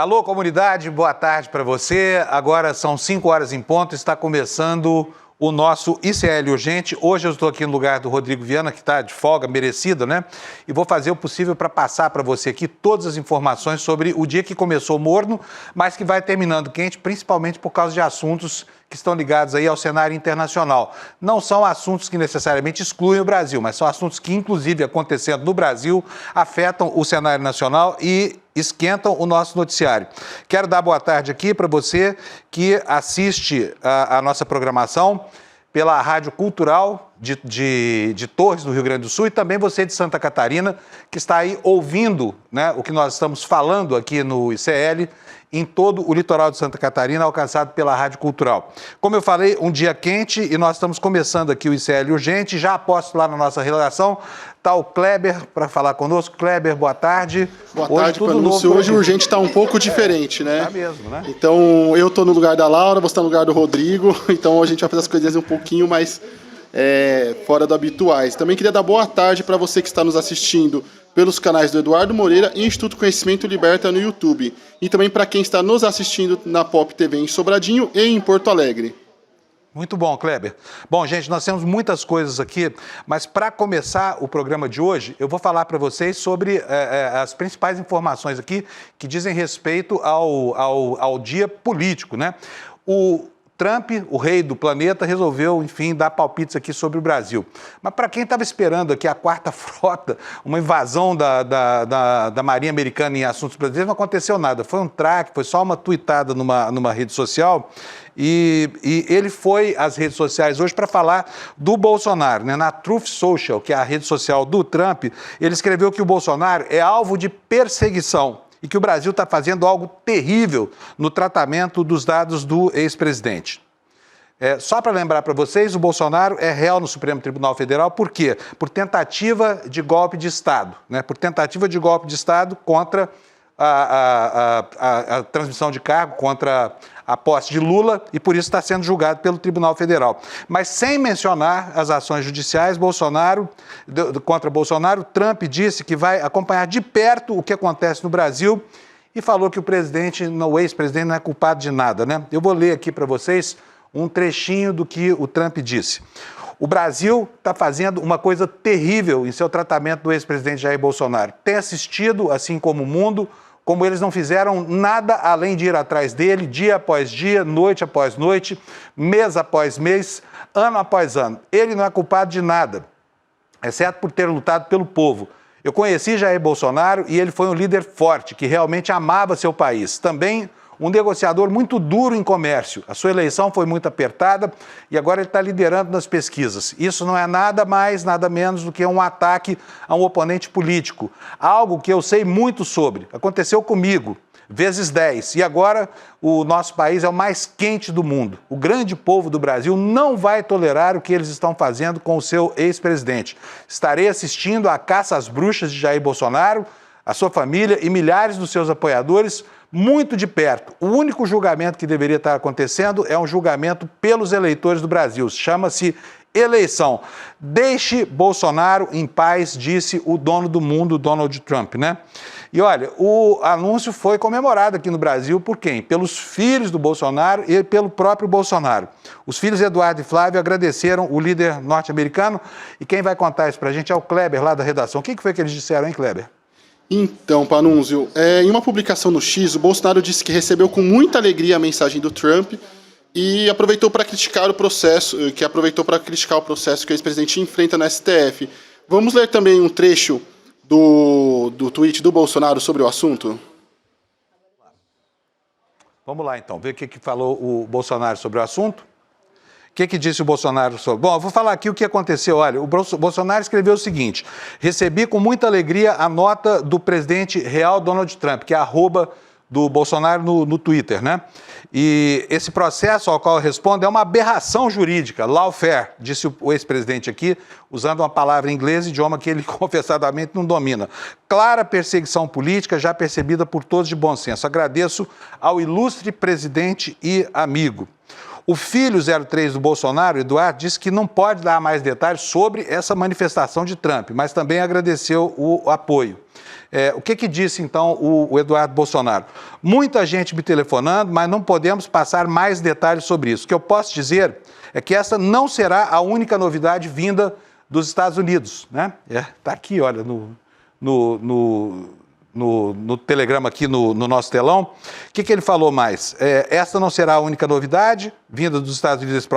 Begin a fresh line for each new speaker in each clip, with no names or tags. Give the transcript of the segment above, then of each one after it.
Alô, comunidade, boa tarde para você. Agora são 5 horas em ponto, está começando o nosso ICL Urgente. Hoje eu estou aqui no lugar do Rodrigo Viana, que está de folga, merecida, né? E vou fazer o possível para passar para você aqui todas as informações sobre o dia que começou morno, mas que vai terminando quente, principalmente por causa de assuntos que estão ligados aí ao cenário internacional. Não são assuntos que necessariamente excluem o Brasil, mas são assuntos que, inclusive, acontecendo no Brasil, afetam o cenário nacional e esquentam o nosso noticiário. Quero dar boa tarde aqui para você que assiste a nossa programação pela Rádio Cultural de Torres, no Rio Grande do Sul, e também você de Santa Catarina, que está aí ouvindo, né, o que nós estamos falando aqui no ICL, em todo o litoral de Santa Catarina, alcançado pela Rádio Cultural. Como eu falei, um dia quente e nós estamos começando aqui o ICL Urgente. Já aposto lá na nossa relação, está o Kleber para falar conosco. Kleber, boa tarde.
Boa tarde, Panúncio. Hoje o Urgente está um pouco diferente, né?
Está mesmo, né?
Então, eu estou no lugar da Laura, você está no lugar do Rodrigo, então a gente vai fazer as coisinhas um pouquinho mais fora do habituais. Também queria dar boa tarde para você que está nos assistindo pelos canais do Eduardo Moreira e Instituto Conhecimento Liberta no YouTube. E também para quem está nos assistindo na Pop TV em Sobradinho e em Porto Alegre.
Muito bom, Kleber. Bom, gente, nós temos muitas coisas aqui, mas para começar o programa de hoje, eu vou falar para vocês sobre as principais informações aqui que dizem respeito ao dia político, né? O Trump, o rei do planeta, resolveu, enfim, dar palpites aqui sobre o Brasil. Mas para quem estava esperando aqui a quarta frota, uma invasão da Marinha Americana em assuntos brasileiros, não aconteceu nada. Foi um traque, foi só uma tuitada numa rede social. E ele foi às redes sociais hoje para falar do Bolsonaro, né? Na Truth Social, que é a rede social do Trump, ele escreveu que o Bolsonaro é alvo de perseguição e que o Brasil está fazendo algo terrível no tratamento dos dados do ex-presidente. Só para lembrar para vocês, o Bolsonaro é réu no Supremo Tribunal Federal, por quê? Por tentativa de golpe de Estado, né? Por tentativa de golpe de Estado contra a transmissão de cargo, contra a posse de Lula, e por isso está sendo julgado pelo Tribunal Federal. Mas sem mencionar as ações judiciais, contra Bolsonaro, Trump disse que vai acompanhar de perto o que acontece no Brasil e falou que o ex-presidente não é culpado de nada, né? Eu vou ler aqui para vocês um trechinho do que o Trump disse. O Brasil está fazendo uma coisa terrível em seu tratamento do ex-presidente Jair Bolsonaro. Tem assistido, assim como o mundo, como eles não fizeram nada além de ir atrás dele, dia após dia, noite após noite, mês após mês, ano após ano. Ele não é culpado de nada, exceto por ter lutado pelo povo. Eu conheci Jair Bolsonaro e ele foi um líder forte, que realmente amava seu país. Também um negociador muito duro em comércio. A sua eleição foi muito apertada e agora ele está liderando nas pesquisas. Isso não é nada mais, nada menos do que um ataque a um oponente político. Algo que eu sei muito sobre. Aconteceu comigo, vezes 10. E agora o nosso país é o mais quente do mundo. O grande povo do Brasil não vai tolerar o que eles estão fazendo com o seu ex-presidente. Estarei assistindo à caça às bruxas de Jair Bolsonaro, a sua família e milhares dos seus apoiadores muito de perto. O único julgamento que deveria estar acontecendo é um julgamento pelos eleitores do Brasil. Chama-se eleição. Deixe Bolsonaro em paz, disse o dono do mundo, Donald Trump, né? E olha, o anúncio foi comemorado aqui no Brasil por quem? Pelos filhos do Bolsonaro e pelo próprio Bolsonaro. Os filhos Eduardo e Flávio agradeceram o líder norte-americano e quem vai contar isso pra gente é o Kleber, lá da redação. O que foi que eles disseram, hein, Kleber?
Então, Panúncio, em uma publicação no X, o Bolsonaro disse que recebeu com muita alegria a mensagem do Trump e aproveitou para criticar o processo que o ex-presidente enfrenta no STF. Vamos ler também um trecho do tweet do Bolsonaro sobre o assunto?
Vamos lá, então, ver o que falou o Bolsonaro sobre o assunto. O que disse o Bolsonaro sobre? Bom, eu vou falar aqui o que aconteceu. Olha, o Bolsonaro escreveu o seguinte: recebi com muita alegria a nota do presidente real Donald Trump, que é a arroba do Bolsonaro no Twitter, né? E esse processo ao qual eu respondo é uma aberração jurídica, lawfare, disse o ex-presidente aqui, usando uma palavra em inglês, idioma que ele confessadamente não domina. Clara perseguição política, já percebida por todos de bom senso. Agradeço ao ilustre presidente e amigo. O filho 03 do Bolsonaro, Eduardo, disse que não pode dar mais detalhes sobre essa manifestação de Trump, mas também agradeceu o apoio. O que disse, então, o Eduardo Bolsonaro? Muita gente me telefonando, mas não podemos passar mais detalhes sobre isso. O que eu posso dizer é que essa não será a única novidade vinda dos Estados Unidos, né? Tá aqui, olha, no telegrama aqui no nosso telão. O que ele falou mais? Esta não será a única novidade vinda dos Estados Unidos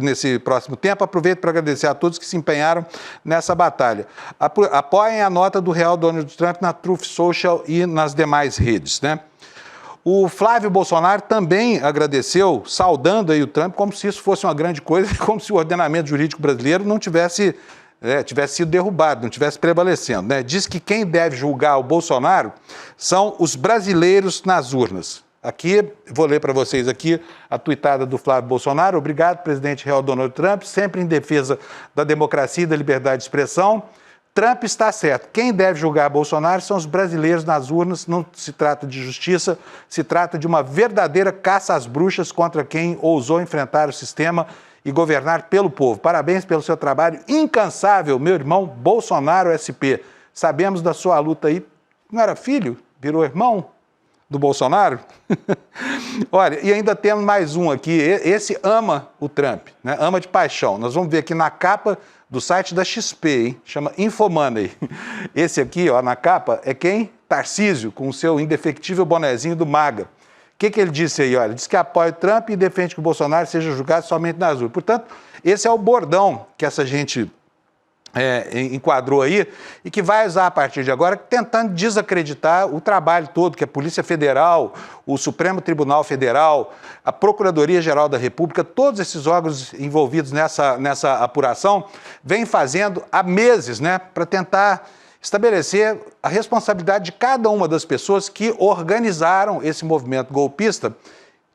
nesse próximo tempo. Aproveito para agradecer a todos que se empenharam nessa batalha. Apoiem a nota do real Donald Trump na Truth Social e nas demais redes, né? O Flávio Bolsonaro também agradeceu, saudando aí o Trump, como se isso fosse uma grande coisa, como se o ordenamento jurídico brasileiro não tivesse sido derrubado, não tivesse prevalecendo, né? Diz que quem deve julgar o Bolsonaro são os brasileiros nas urnas. Aqui, vou ler para vocês aqui a tuitada do Flávio Bolsonaro. Obrigado, presidente real Donald Trump, sempre em defesa da democracia e da liberdade de expressão. Trump está certo. Quem deve julgar Bolsonaro são os brasileiros nas urnas. Não se trata de justiça, se trata de uma verdadeira caça às bruxas contra quem ousou enfrentar o sistema e governar pelo povo. Parabéns pelo seu trabalho incansável, meu irmão Bolsonaro SP. Sabemos da sua luta aí. Não era filho? Virou irmão do Bolsonaro? Olha, e ainda temos mais um aqui. Esse ama o Trump, né? Ama de paixão. Nós vamos ver aqui na capa do site da XP, hein? Chama Infomoney. Esse aqui, ó, na capa, é quem? Tarcísio, com o seu indefectível bonezinho do MAGA. O que ele disse aí? Olha, diz que apoia o Trump e defende que o Bolsonaro seja julgado somente nas urnas. Portanto, esse é o bordão que essa gente enquadrou aí e que vai usar a partir de agora, tentando desacreditar o trabalho todo que a Polícia Federal, o Supremo Tribunal Federal, a Procuradoria-Geral da República, todos esses órgãos envolvidos nessa apuração, vêm fazendo há meses, né, para tentar estabelecer a responsabilidade de cada uma das pessoas que organizaram esse movimento golpista,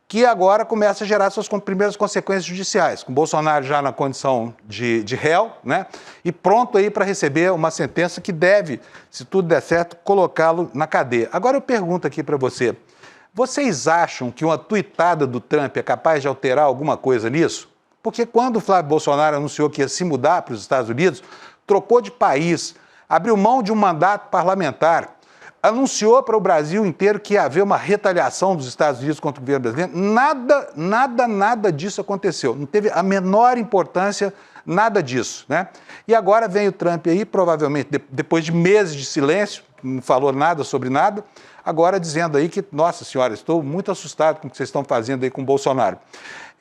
que agora começa a gerar suas primeiras consequências judiciais, com Bolsonaro já na condição de réu, né, e pronto aí para receber uma sentença que deve, se tudo der certo, colocá-lo na cadeia. Agora eu pergunto aqui para você, vocês acham que uma tuitada do Trump é capaz de alterar alguma coisa nisso? Porque quando o Flávio Bolsonaro anunciou que ia se mudar para os Estados Unidos, trocou de país, abriu mão de um mandato parlamentar, anunciou para o Brasil inteiro que ia haver uma retaliação dos Estados Unidos contra o governo brasileiro. Nada disso aconteceu. Não teve a menor importância, nada disso, né? E agora vem o Trump aí, provavelmente, depois de meses de silêncio, não falou nada sobre nada, agora dizendo aí que, nossa senhora, estou muito assustado com o que vocês estão fazendo aí com o Bolsonaro.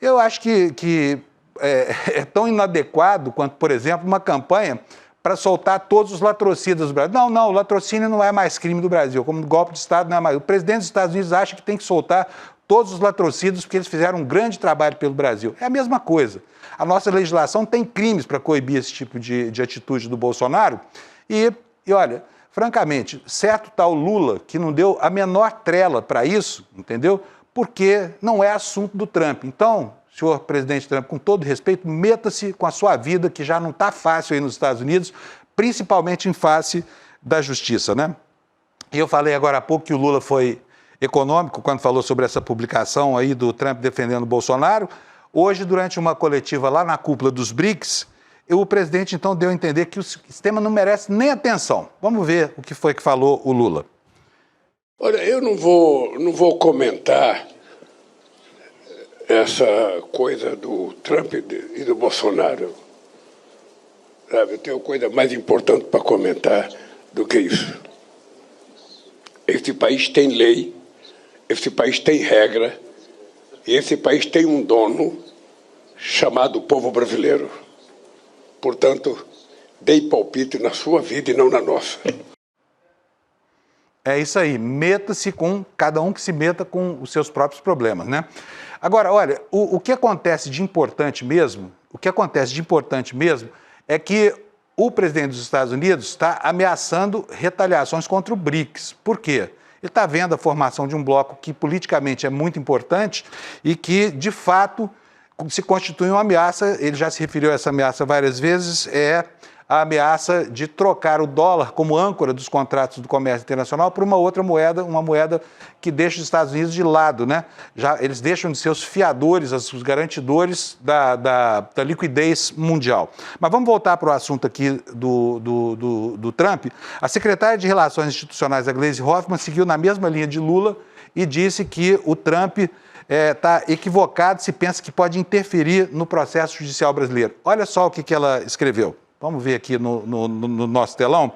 Eu acho que é tão inadequado quanto, por exemplo, uma campanha para soltar todos os latrocidas do Brasil. Não, o latrocínio não é mais crime do Brasil, como golpe de Estado não é mais. O presidente dos Estados Unidos acha que tem que soltar todos os latrocidas porque eles fizeram um grande trabalho pelo Brasil. É a mesma coisa. A nossa legislação tem crimes para coibir esse tipo de atitude do Bolsonaro e olha, francamente, certo está o Lula, que não deu a menor trela para isso, entendeu? Porque não é assunto do Trump. Então, senhor presidente Trump, com todo respeito, meta-se com a sua vida, que já não está fácil aí nos Estados Unidos, principalmente em face da justiça, né? E eu falei agora há pouco que o Lula foi econômico quando falou sobre essa publicação aí do Trump defendendo o Bolsonaro. Hoje, durante uma coletiva lá na cúpula dos BRICS, o presidente então deu a entender que o sistema não merece nem atenção. Vamos ver o que foi que falou o Lula.
Olha, eu não vou comentar essa coisa do Trump e do Bolsonaro. Sabe, eu tenho coisa mais importante para comentar do que isso. Esse país tem lei, esse país tem regra, e esse país tem um dono chamado povo brasileiro. Portanto, dei palpite na sua vida e não na nossa.
É isso aí, meta-se com cada um que se meta com os seus próprios problemas, né? Agora, olha, o que acontece de importante mesmo, é que o presidente dos Estados Unidos está ameaçando retaliações contra o BRICS. Por quê? Ele está vendo a formação de um bloco que politicamente é muito importante e que, de fato, se constitui uma ameaça, ele já se referiu a essa ameaça várias vezes, é a ameaça de trocar o dólar como âncora dos contratos do comércio internacional por uma outra moeda, uma moeda que deixa os Estados Unidos de lado, né? Eles deixam de ser os fiadores, os garantidores da liquidez mundial. Mas vamos voltar para o assunto aqui do Trump. A secretária de Relações Institucionais, a Gleisi Hoffmann, seguiu na mesma linha de Lula e disse que o Trump está equivocado se pensa que pode interferir no processo judicial brasileiro. Olha só o que ela escreveu. Vamos ver aqui no nosso telão.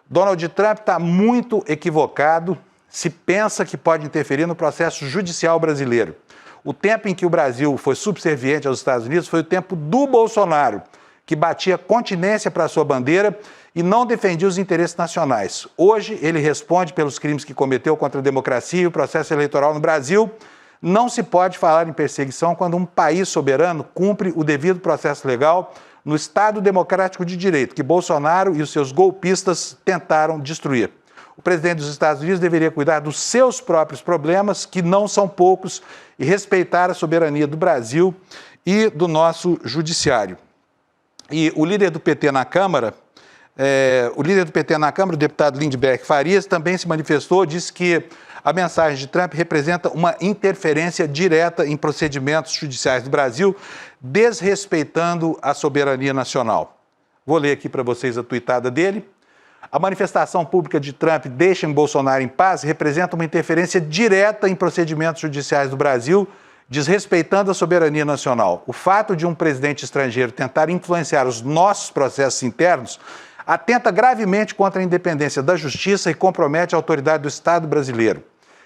Donald Trump está muito equivocado se pensa que pode interferir no processo judicial brasileiro. O tempo em que o Brasil foi subserviente aos Estados Unidos foi o tempo do Bolsonaro, que batia continência para a sua bandeira e não defendia os interesses nacionais. Hoje, ele responde pelos crimes que cometeu contra a democracia e o processo eleitoral no Brasil. Não se pode falar em perseguição quando um país soberano cumpre o devido processo legal no Estado Democrático de Direito, que Bolsonaro e os seus golpistas tentaram destruir. O presidente dos Estados Unidos deveria cuidar dos seus próprios problemas, que não são poucos, e respeitar a soberania do Brasil e do nosso judiciário. E o líder do PT na Câmara, o deputado Lindbergh Farias, também se manifestou, disse que a mensagem de Trump representa uma interferência direta em procedimentos judiciais do Brasil, desrespeitando a soberania nacional. Vou ler aqui para vocês a tuitada dele. A manifestação pública de Trump "Deixem Bolsonaro em paz" representa uma interferência direta em procedimentos judiciais do Brasil, desrespeitando a soberania nacional. O fato de um presidente estrangeiro tentar influenciar os nossos processos internos atenta gravemente contra a independência da justiça e compromete a autoridade do Estado brasileiro.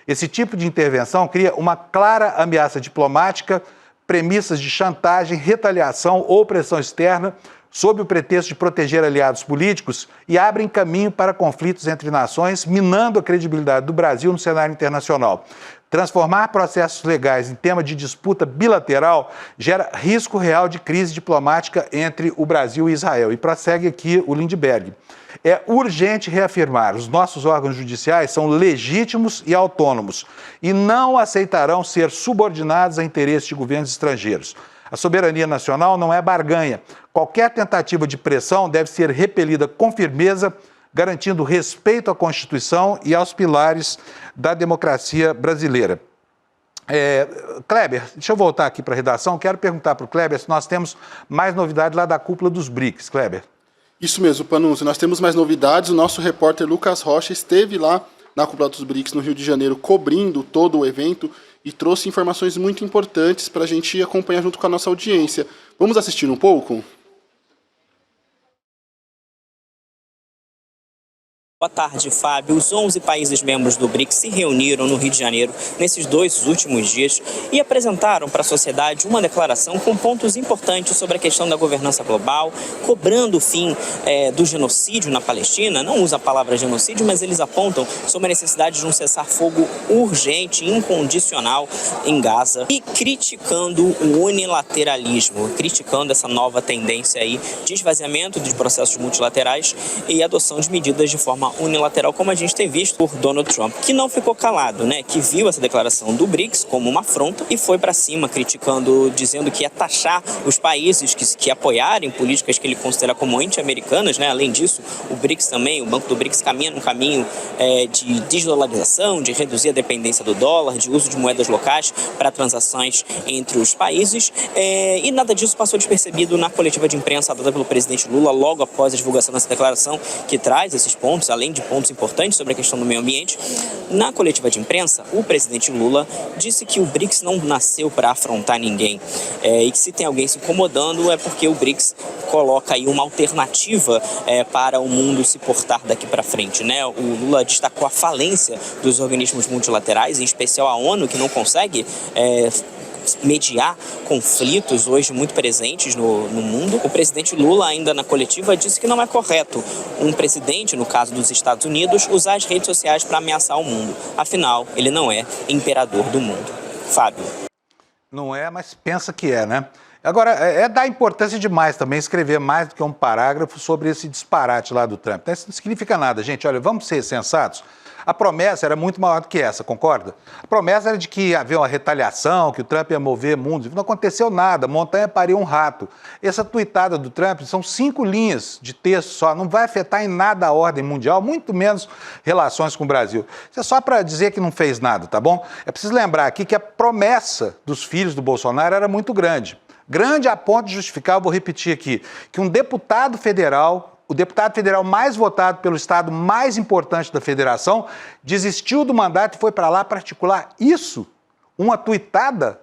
Esse tipo de intervenção cria uma clara ameaça diplomática, premissas de chantagem, retaliação ou pressão externa, sob o pretexto de proteger aliados políticos, e abrem caminho para conflitos entre nações, minando a credibilidade do Brasil no cenário internacional. Transformar processos legais em tema de disputa bilateral gera risco real de crise diplomática entre o Brasil e Israel. E prossegue aqui o Lindbergh. É urgente reafirmar: os nossos órgãos judiciais são legítimos e autônomos e não aceitarão ser subordinados a interesses de governos estrangeiros. A soberania nacional não é barganha. Qualquer tentativa de pressão deve ser repelida com firmeza, garantindo respeito à Constituição e aos pilares da democracia brasileira. Kleber, deixa eu voltar aqui para a redação. Quero perguntar para o Kleber se nós temos mais novidades lá da cúpula dos BRICS. Kleber.
Isso mesmo, Panunzio. Nós temos mais novidades. O nosso repórter Lucas Rocha esteve lá na cúpula dos BRICS no Rio de Janeiro, cobrindo todo o evento, e trouxe informações muito importantes para a gente acompanhar junto com a nossa audiência. Vamos assistir um pouco?
Boa tarde, Fábio. Os 11 países membros do BRICS se reuniram no Rio de Janeiro nesses 2 últimos dias e apresentaram para a sociedade uma declaração com pontos importantes sobre a questão da governança global, cobrando o fim do genocídio na Palestina. Não usa a palavra genocídio, mas eles apontam sobre a necessidade de um cessar-fogo urgente, incondicional em Gaza, e criticando o unilateralismo, criticando essa nova tendência aí de esvaziamento de processos multilaterais e adoção de medidas de forma unilateral, como a gente tem visto por Donald Trump, que não ficou calado, né? Que viu essa declaração do BRICS como uma afronta e foi para cima, criticando, dizendo que ia taxar os países que apoiarem políticas que ele considera como anti-americanas, né? Além disso, o BRICS também, o Banco do BRICS caminha num caminho de desdolarização, de reduzir a dependência do dólar, de uso de moedas locais para transações entre os países, e nada disso passou despercebido na coletiva de imprensa dada pelo presidente Lula logo após a divulgação dessa declaração, que traz esses pontos, além de pontos importantes sobre a questão do meio ambiente. Na coletiva de imprensa, o presidente Lula disse que o BRICS não nasceu para afrontar ninguém, e que se tem alguém se incomodando é porque o BRICS coloca aí uma alternativa para o mundo se portar daqui para frente, né? O Lula destacou a falência dos organismos multilaterais, em especial a ONU, que não consegue mediar conflitos hoje muito presentes no mundo. O presidente Lula, ainda na coletiva, disse que não é correto um presidente, no caso dos Estados Unidos, usar as redes sociais para ameaçar o mundo. Afinal, ele não é imperador do mundo. Fábio.
Não é, mas pensa que é, né? Agora, é dar importância demais também escrever mais do que um parágrafo sobre esse disparate lá do Trump. Isso não significa nada, gente. Olha, vamos ser sensatos. A promessa era muito maior do que essa, concorda? A promessa era de que havia uma retaliação, que o Trump ia mover mundos. Não aconteceu nada, a montanha pariu um rato. Essa tuitada do Trump são 5 linhas de texto só, não vai afetar em nada a ordem mundial, muito menos relações com o Brasil. Isso é só para dizer que não fez nada, tá bom? É preciso lembrar aqui que a promessa dos filhos do Bolsonaro era muito grande. Grande a ponto de justificar, eu vou repetir aqui, que um deputado federal, o deputado federal mais votado pelo estado mais importante da federação, desistiu do mandato e foi para lá para articular isso, uma tuitada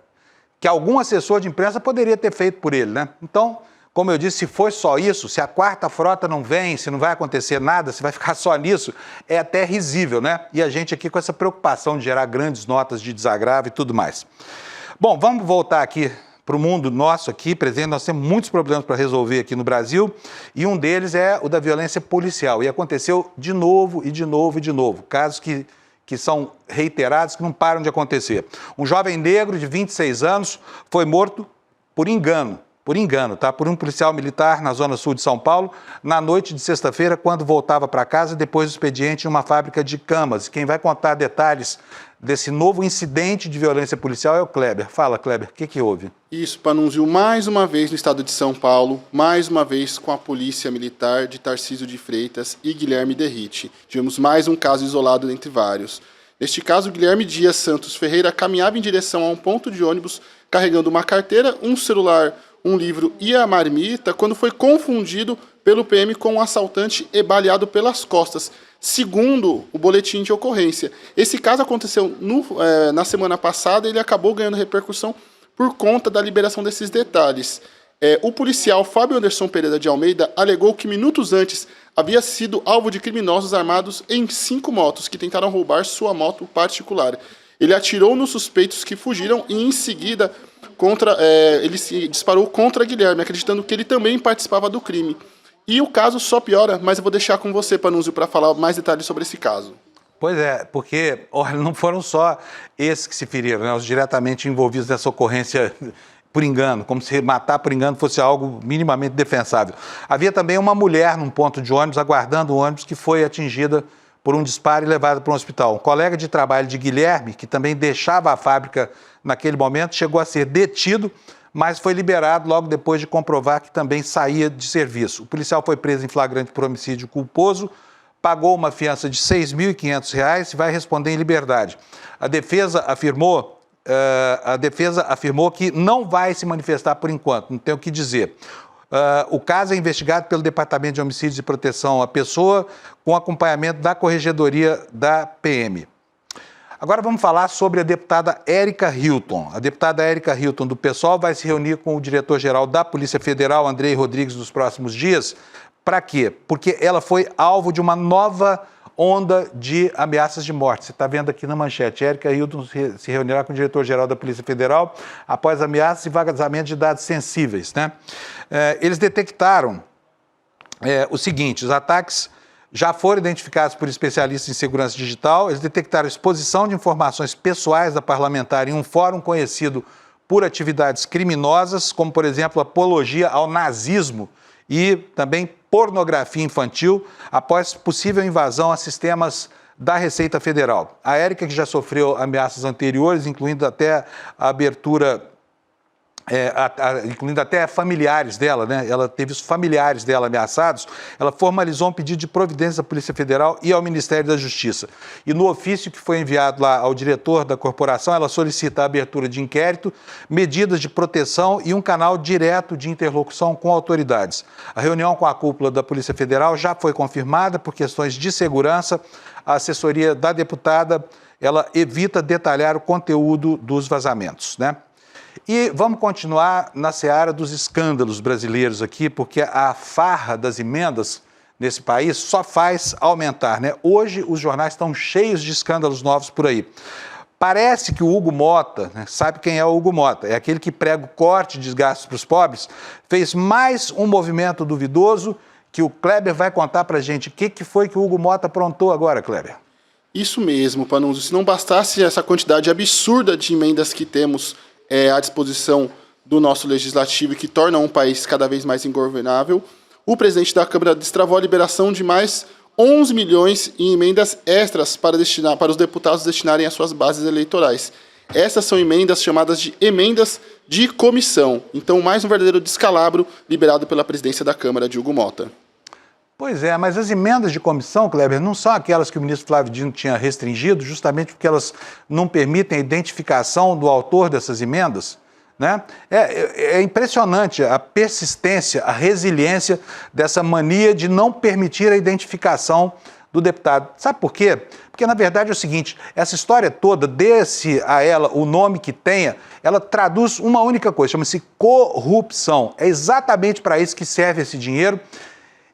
que algum assessor de imprensa poderia ter feito por ele, né? Então, como eu disse, se for só isso, se a quarta frota não vem, se não vai acontecer nada, se vai ficar só nisso, é até risível, né? E a gente aqui com essa preocupação de gerar grandes notas de desagravo e tudo mais. Bom, vamos voltar aqui para o mundo nosso aqui, presente, nós temos muitos problemas para resolver aqui no Brasil, e um deles é o da violência policial. E aconteceu de novo e de novo e de novo. Casos que são reiterados, que não param de acontecer. Um jovem negro de 26 anos foi morto por engano, tá? Por um policial militar na zona sul de São Paulo, na noite de sexta-feira, quando voltava para casa, depois do expediente em uma fábrica de camas. Quem vai contar detalhes desse novo incidente de violência policial é o Kleber. Fala, Kleber, o que houve?
Isso, Panunzio, mais uma vez no estado de São Paulo, mais uma vez com a Polícia Militar de Tarcísio de Freitas e Guilherme Derrite. Tivemos mais um caso isolado entre vários. Neste caso, Guilherme Dias Santos Ferreira caminhava em direção a um ponto de ônibus, carregando uma carteira, um celular, um livro e a marmita, quando foi confundido pelo PM com um assaltante e baleado pelas costas, segundo o boletim de ocorrência. Esse caso aconteceu na semana passada e ele acabou ganhando repercussão por conta da liberação desses detalhes. O policial Fábio Anderson Pereira de Almeida alegou que minutos antes havia sido alvo de criminosos armados em 5 motos que tentaram roubar sua moto particular. Ele atirou nos suspeitos que fugiram e, em seguida, ele se disparou contra Guilherme, acreditando que ele também participava do crime. E o caso só piora, mas eu vou deixar com você, Panunzio, para falar mais detalhes sobre esse caso.
Pois é, porque olha, não foram só esses que se feriram, né, os diretamente envolvidos nessa ocorrência por engano, como se matar por engano fosse algo minimamente defensável. Havia também uma mulher num ponto de ônibus, aguardando o ônibus, que foi atingida por um disparo e levada para um hospital. Um colega de trabalho de Guilherme, que também deixava a fábrica naquele momento, chegou a ser detido, mas foi liberado logo depois de comprovar que também saía de serviço. O policial foi preso em flagrante por homicídio culposo, pagou uma fiança de R$ 6.500 e vai responder em liberdade. A defesa afirmou que não vai se manifestar por enquanto, não tem o que dizer. O caso é investigado pelo Departamento de Homicídios e Proteção à Pessoa, com acompanhamento da Corregedoria da PM. Agora vamos falar sobre a deputada Érica Hilton. A deputada Érica Hilton do PSOL vai se reunir com o diretor-geral da Polícia Federal, Andrei Rodrigues, nos próximos dias. Para quê? Porque ela foi alvo de uma nova onda de ameaças de morte. Você está vendo aqui na manchete. Érica Hilton se reunirá com o diretor-geral da Polícia Federal após ameaças e vazamento de dados sensíveis, né? Eles detectaram o seguinte: os ataques já foram identificados por especialistas em segurança digital. Eles detectaram exposição de informações pessoais da parlamentar em um fórum conhecido por atividades criminosas, como, por exemplo, apologia ao nazismo e também pornografia infantil, após possível invasão a sistemas da Receita Federal. A Érica, que já sofreu ameaças anteriores, incluindo até a abertura, incluindo até familiares dela, né? Ela teve os familiares dela ameaçados, ela formalizou um pedido de providência à Polícia Federal e ao Ministério da Justiça. E no ofício que foi enviado lá ao diretor da corporação, ela solicita a abertura de inquérito, medidas de proteção e um canal direto de interlocução com autoridades. A reunião com a cúpula da Polícia Federal já foi confirmada por questões de segurança. A assessoria da deputada, ela evita detalhar o conteúdo dos vazamentos, né? E vamos continuar na seara dos escândalos brasileiros aqui, porque a farra das emendas nesse país só faz aumentar, né? Hoje os jornais estão cheios de escândalos novos por aí. Parece que o Hugo Mota, né, sabe quem é o Hugo Mota? É aquele que prega o corte de gastos para os pobres, fez mais um movimento duvidoso que o Kleber vai contar para a gente. O que foi que o Hugo Mota aprontou agora, Kleber?
Isso mesmo, Panunzio. Se não bastasse essa quantidade absurda de emendas que temos à disposição do nosso legislativo e que torna um país cada vez mais ingovernável, o presidente da Câmara destravou a liberação de mais 11 milhões em emendas extras para os deputados destinarem às suas bases eleitorais. Essas são emendas chamadas de emendas de comissão. Então, mais um verdadeiro descalabro liberado pela presidência da Câmara, Diogo Mota.
Pois é, mas as emendas de comissão, Kleber, não são aquelas que o ministro Flávio Dino tinha restringido, justamente porque elas não permitem a identificação do autor dessas emendas, né? É impressionante a persistência, a resiliência dessa mania de não permitir a identificação do deputado. Sabe por quê? Porque, na verdade, é o seguinte, essa história toda, dê-se a ela o nome que tenha, ela traduz uma única coisa, chama-se corrupção. É exatamente para isso que serve esse dinheiro,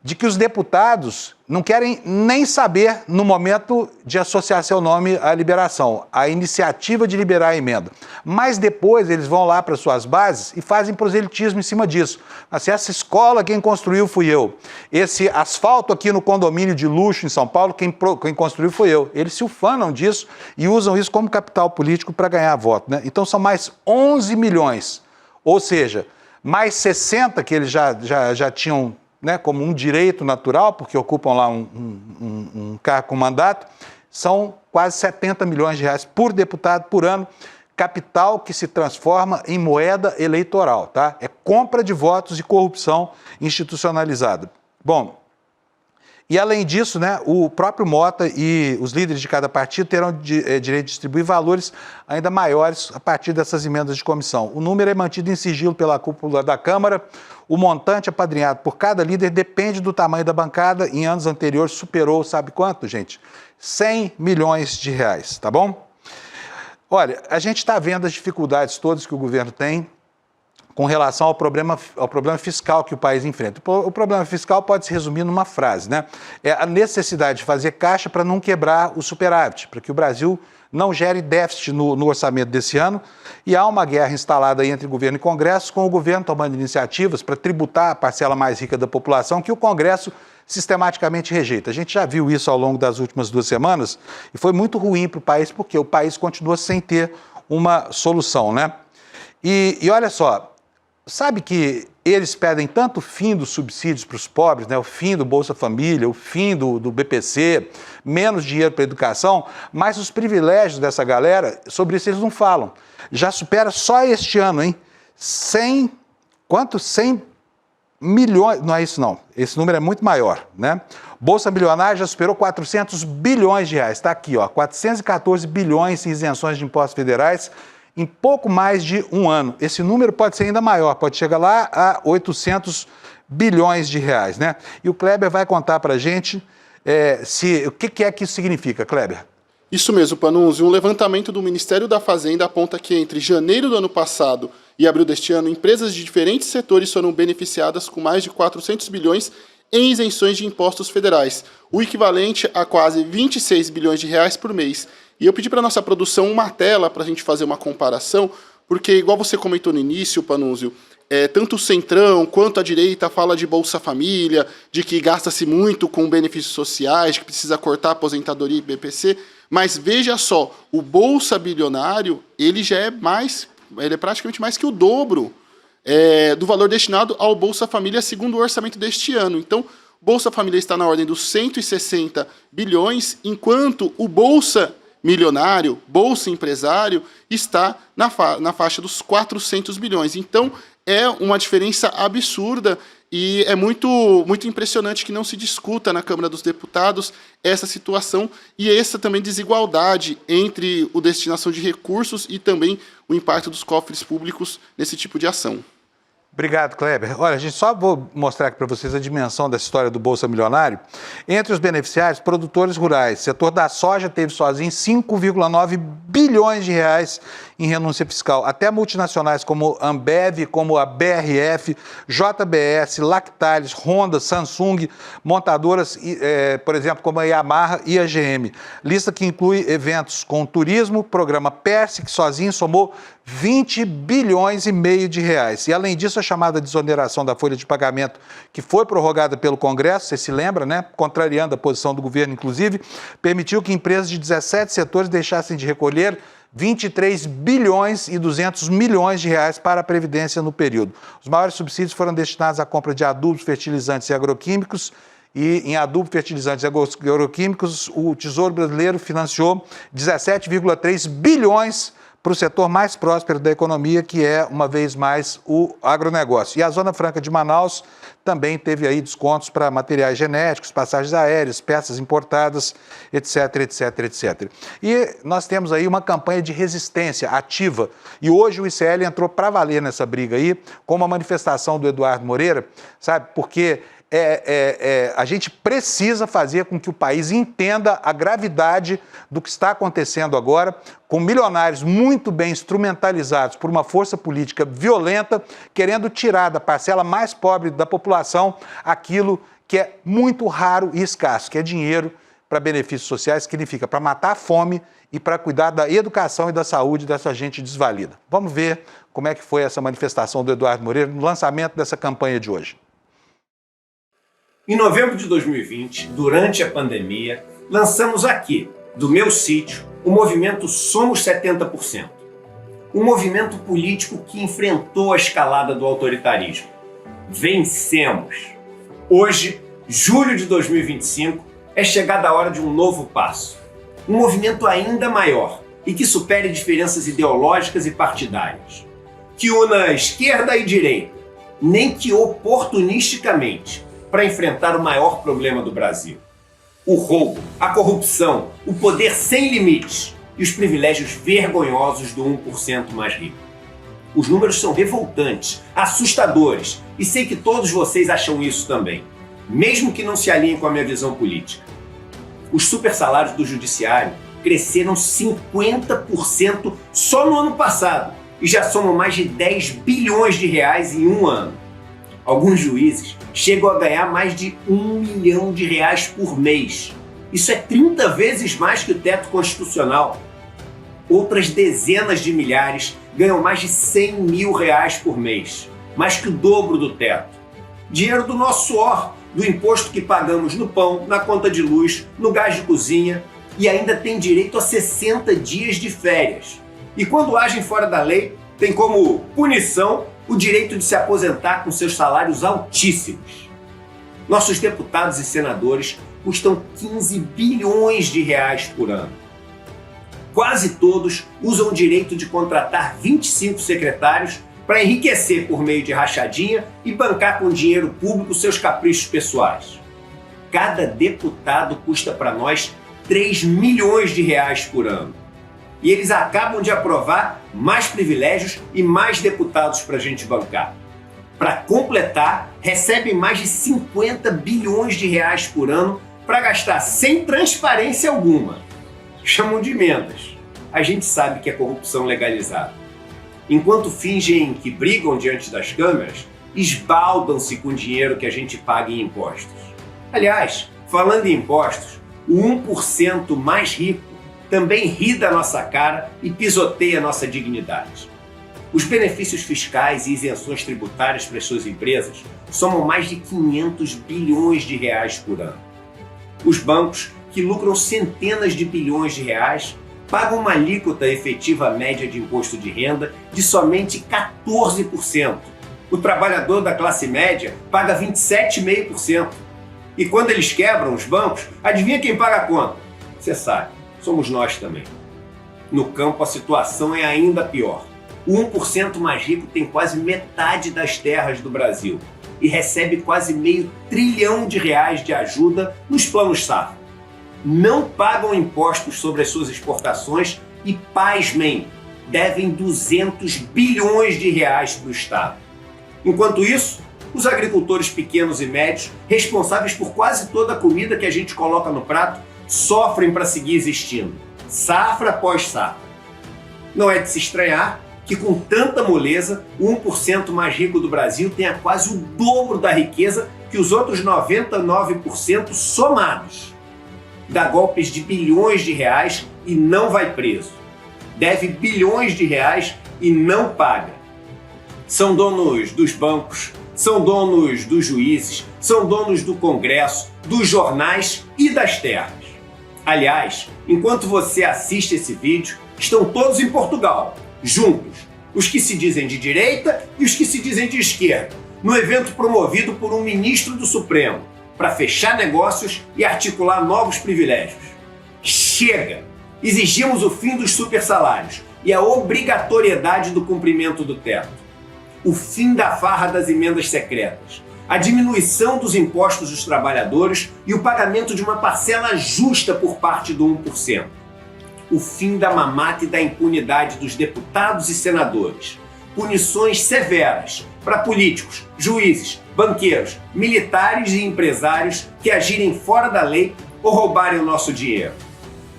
de que os deputados não querem nem saber no momento de associar seu nome à liberação, à iniciativa de liberar a emenda. Mas depois eles vão lá para suas bases e fazem proselitismo em cima disso. Assim, essa escola quem construiu fui eu. Esse asfalto aqui no condomínio de luxo em São Paulo, quem construiu fui eu. Eles se ufanam disso e usam isso como capital político para ganhar voto, né? Então são mais 11 milhões, ou seja, mais 60 que eles já tinham, né, como um direito natural, porque ocupam lá um cargo com mandato, são quase 70 milhões de reais por deputado por ano, capital que se transforma em moeda eleitoral, tá? É compra de votos e corrupção institucionalizada. Bom, e além disso, né, o próprio Mota e os líderes de cada partido terão direito de distribuir valores ainda maiores a partir dessas emendas de comissão. O número é mantido em sigilo pela cúpula da Câmara. O montante apadrinhado por cada líder depende do tamanho da bancada. Em anos anteriores superou, sabe quanto, gente? 100 milhões de reais, tá bom? Olha, a gente está vendo as dificuldades todas que o governo tem com relação ao problema fiscal que o país enfrenta. O problema fiscal pode se resumir numa frase, né? É a necessidade de fazer caixa para não quebrar o superávit, para que o Brasil não gere déficit no orçamento desse ano. E há uma guerra instalada aí entre governo e Congresso, com o governo tomando iniciativas para tributar a parcela mais rica da população, que o Congresso sistematicamente rejeita. A gente já viu isso ao longo das últimas 2 semanas e foi muito ruim para o país, porque o país continua sem ter uma solução, né? E olha só, sabe que eles pedem tanto o fim dos subsídios para os pobres, né? O fim do Bolsa Família, o fim do BPC, menos dinheiro para a educação, mas os privilégios dessa galera, sobre isso eles não falam. Já supera só este ano, hein? 100 milhões, não é isso não, esse número é muito maior, né? Bolsa Milionária já superou 400 bilhões de reais, está aqui, ó, 414 bilhões em isenções de impostos federais, em pouco mais de um ano. Esse número pode ser ainda maior, pode chegar lá a 800 bilhões de reais, né? E o Kleber vai contar para a gente o que é que isso significa, Kleber.
Isso mesmo, Panunzio. Um levantamento do Ministério da Fazenda aponta que entre janeiro do ano passado e abril deste ano, empresas de diferentes setores foram beneficiadas com mais de 400 bilhões em isenções de impostos federais, o equivalente a quase 26 bilhões de reais por mês. E eu pedi para a nossa produção uma tela para a gente fazer uma comparação, porque, igual você comentou no início, Panunzio, tanto o Centrão quanto a direita fala de Bolsa Família, de que gasta-se muito com benefícios sociais, que precisa cortar a aposentadoria e BPC, mas veja só, o Bolsa Bilionário, ele é praticamente mais que o dobro do valor destinado ao Bolsa Família segundo o orçamento deste ano. Então, Bolsa Família está na ordem dos 160 bilhões, enquanto o Bolsa Milionário, Bolsa Empresário, está na faixa dos 400 bilhões. Então, é uma diferença absurda e é muito, muito impressionante que não se discuta na Câmara dos Deputados essa situação e essa também desigualdade entre a destinação de recursos e também o impacto dos cofres públicos nesse tipo de ação.
Obrigado, Kleber. Olha, a gente só vou mostrar aqui para vocês a dimensão dessa história do Bolsa Milionário. Entre os beneficiários, produtores rurais. O setor da soja teve sozinho 5,9 bilhões de reais em renúncia fiscal. Até multinacionais como Ambev, como a BRF, JBS, Lactalis, Honda, Samsung, montadoras, por exemplo, como a Yamaha e a GM. Lista que inclui eventos com turismo, programa Perse, que sozinho somou 20 bilhões e meio de reais. E, além disso, a chamada desoneração da folha de pagamento, que foi prorrogada pelo Congresso, você se lembra, né? Contrariando a posição do governo, inclusive, permitiu que empresas de 17 setores deixassem de recolher 23 bilhões e 200 milhões de reais para a Previdência no período. Os maiores subsídios foram destinados à compra de adubos, fertilizantes e agroquímicos. E em adubo, fertilizantes e agroquímicos, o Tesouro Brasileiro financiou 17,3 bilhões para o setor mais próspero da economia, que é, uma vez mais, o agronegócio. E a Zona Franca de Manaus também teve aí descontos para materiais genéticos, passagens aéreas, peças importadas, etc, etc, etc. E nós temos aí uma campanha de resistência ativa. E hoje o ICL entrou para valer nessa briga aí, com uma manifestação do Eduardo Moreira, sabe, porque a gente precisa fazer com que o país entenda a gravidade do que está acontecendo agora, com milionários muito bem instrumentalizados por uma força política violenta, querendo tirar da parcela mais pobre da população aquilo que é muito raro e escasso, que é dinheiro para benefícios sociais, que significa para matar a fome e para cuidar da educação e da saúde dessa gente desvalida. Vamos ver como é que foi essa manifestação do Eduardo Moreira no lançamento dessa campanha de hoje.
Em novembro de 2020, durante a pandemia, lançamos aqui, do meu sítio, o movimento Somos 70%. Um movimento político que enfrentou a escalada do autoritarismo. Vencemos! Hoje, julho de 2025, é chegada a hora de um novo passo. Um movimento ainda maior e que supere diferenças ideológicas e partidárias. Que una esquerda e direita, nem que oportunisticamente, para enfrentar o maior problema do Brasil. O roubo, a corrupção, o poder sem limites e os privilégios vergonhosos do 1% mais rico. Os números são revoltantes, assustadores, e sei que todos vocês acham isso também, mesmo que não se alinhem com a minha visão política. Os supersalários do judiciário cresceram 50% só no ano passado e já somam mais de 10 bilhões de reais em um ano. Alguns juízes chegam a ganhar mais de R$1 milhão por mês. Isso é 30 vezes mais que o teto constitucional. Outras dezenas de milhares ganham mais de R$100 mil por mês, mais que o dobro do teto. Dinheiro do nosso suor, do imposto que pagamos no pão, na conta de luz, no gás de cozinha, e ainda tem direito a 60 dias de férias. E quando agem fora da lei, tem como punição o direito de se aposentar com seus salários altíssimos. Nossos deputados e senadores custam 15 bilhões de reais por ano. Quase todos usam o direito de contratar 25 secretários para enriquecer por meio de rachadinha e bancar com dinheiro público seus caprichos pessoais. Cada deputado custa para nós 3 milhões de reais por ano. E eles acabam de aprovar mais privilégios e mais deputados para a gente bancar. Para completar, recebem mais de 50 bilhões de reais por ano para gastar sem transparência alguma. Chamam de emendas. A gente sabe que é corrupção legalizada. Enquanto fingem que brigam diante das câmeras, esbaldam-se com o dinheiro que a gente paga em impostos. Aliás, falando em impostos, o 1% mais rico também ri da nossa cara e pisoteia nossa dignidade. Os benefícios fiscais e isenções tributárias para as suas empresas somam mais de 500 bilhões de reais por ano. Os bancos, que lucram centenas de bilhões de reais, pagam uma alíquota efetiva média de imposto de renda de somente 14%. O trabalhador da classe média paga 27,5%. E quando eles quebram os bancos, adivinha quem paga a conta? Você sabe. Somos nós também. No campo, a situação é ainda pior. O 1% mais rico tem quase metade das terras do Brasil e recebe quase R$500 bilhão de ajuda nos planos safra. Não pagam impostos sobre as suas exportações e, pasmem, devem 200 bilhões de reais para o Estado. Enquanto isso, os agricultores pequenos e médios, responsáveis por quase toda a comida que a gente coloca no prato, sofrem para seguir existindo, safra após safra. Não é de se estranhar que com tanta moleza, o 1% mais rico do Brasil tenha quase o dobro da riqueza que os outros 99% somados. Dá golpes de bilhões de reais e não vai preso. Deve bilhões de reais e não paga. São donos dos bancos, são donos dos juízes, são donos do Congresso, dos jornais e das terras. Aliás, enquanto você assiste esse vídeo, Estão todos em Portugal, juntos, os que se dizem de direita e os que se dizem de esquerda, no evento promovido por um ministro do Supremo, para fechar negócios e articular novos privilégios. Chega! Exigimos o fim dos supersalários e a obrigatoriedade do cumprimento do teto. O fim da farra das emendas secretas, a diminuição dos impostos dos trabalhadores e o pagamento de uma parcela justa por parte do 1%. O fim da mamata e da impunidade dos deputados e senadores. Punições severas para políticos, juízes, banqueiros, militares e empresários que agirem fora da lei ou roubarem o nosso dinheiro.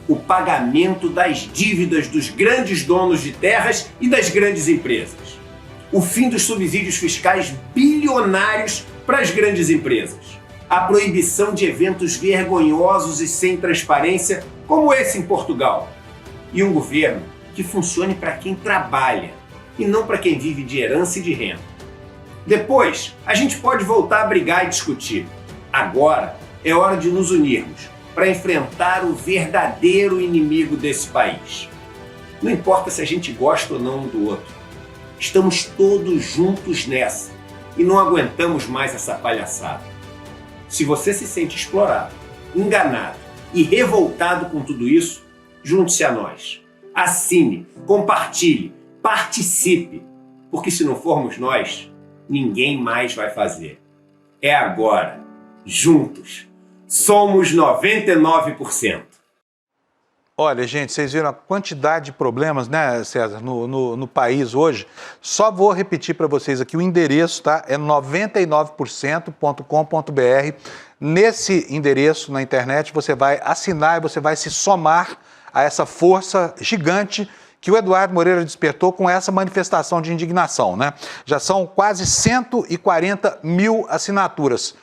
O pagamento das dívidas dos grandes donos de terras e das grandes empresas. O fim dos subsídios fiscais bilionários para as grandes empresas. A proibição de eventos vergonhosos e sem transparência, como esse em Portugal. E um governo que funcione para quem trabalha e não para quem vive de herança e de renda. Depois, a gente pode voltar a brigar e discutir. Agora é hora de nos unirmos para enfrentar o verdadeiro inimigo desse país. Não importa se a gente gosta ou não um do outro. Estamos todos juntos nessa e não aguentamos mais essa palhaçada. Se você se sente explorado, enganado e revoltado com tudo isso, junte-se a nós. Assine, compartilhe, participe, porque se não formos nós, ninguém mais vai fazer. É agora, juntos. Somos 99%.
Olha, gente, vocês viram a quantidade de problemas, né, César, no país hoje. Só vou repetir para vocês aqui o endereço, tá? É 99%.com.br. Nesse endereço na internet você vai assinar e você vai se somar a essa força gigante que o Eduardo Moreira despertou com essa manifestação de indignação, né? Já são quase 140 mil assinaturas.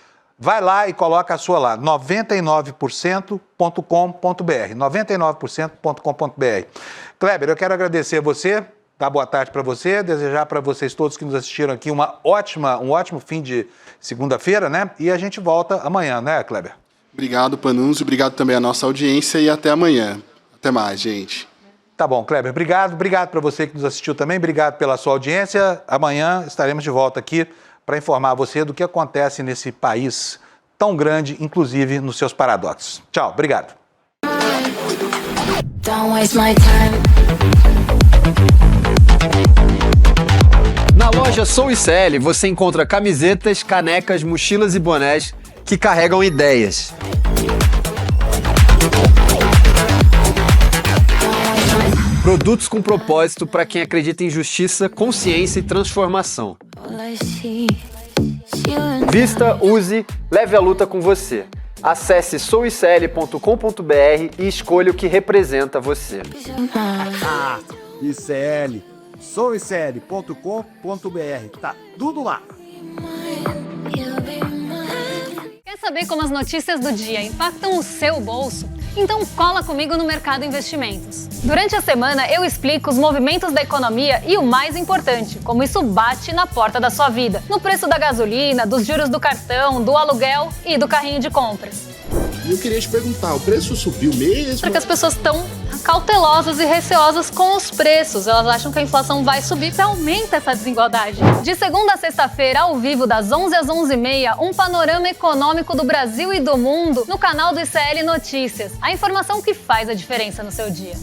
Vai lá e coloca a sua lá, 99%.com.br, 99%.com.br. Kleber, eu quero agradecer a você, dar boa tarde para você, desejar para vocês todos que nos assistiram aqui um ótimo fim de segunda-feira, né? E a gente volta amanhã, né, Kleber?
Obrigado, Panunzio, obrigado também à nossa audiência e até amanhã. Até mais, gente.
Tá bom, Kleber, obrigado para você que nos assistiu também, obrigado pela sua audiência. Amanhã estaremos de volta aqui para informar você do que acontece nesse país tão grande, inclusive nos seus paradoxos. Tchau, obrigado.
Na loja Sou ICL você encontra camisetas, canecas, mochilas e bonés que carregam ideias. Produtos com propósito para quem acredita em justiça, consciência e transformação. Vista, use, leve a luta com você. Acesse souicl.com.br e escolha o que representa você.
ICL, souicl.com.br, tá tudo lá.
Quer saber como as notícias do dia impactam o seu bolso? Então cola comigo no Mercado Investimentos. Durante a semana eu explico os movimentos da economia e o mais importante, como isso bate na porta da sua vida, no preço da gasolina, dos juros do cartão, do aluguel e do carrinho de compras.
E eu queria te perguntar, o preço subiu mesmo?
Porque as pessoas estão cautelosas e receosas com os preços. Elas acham que a inflação vai subir e aumenta essa desigualdade. De segunda a sexta-feira, ao vivo, das 11 às 11h30, um panorama econômico do Brasil e do mundo no canal do ICL Notícias. A informação que faz a diferença no seu dia.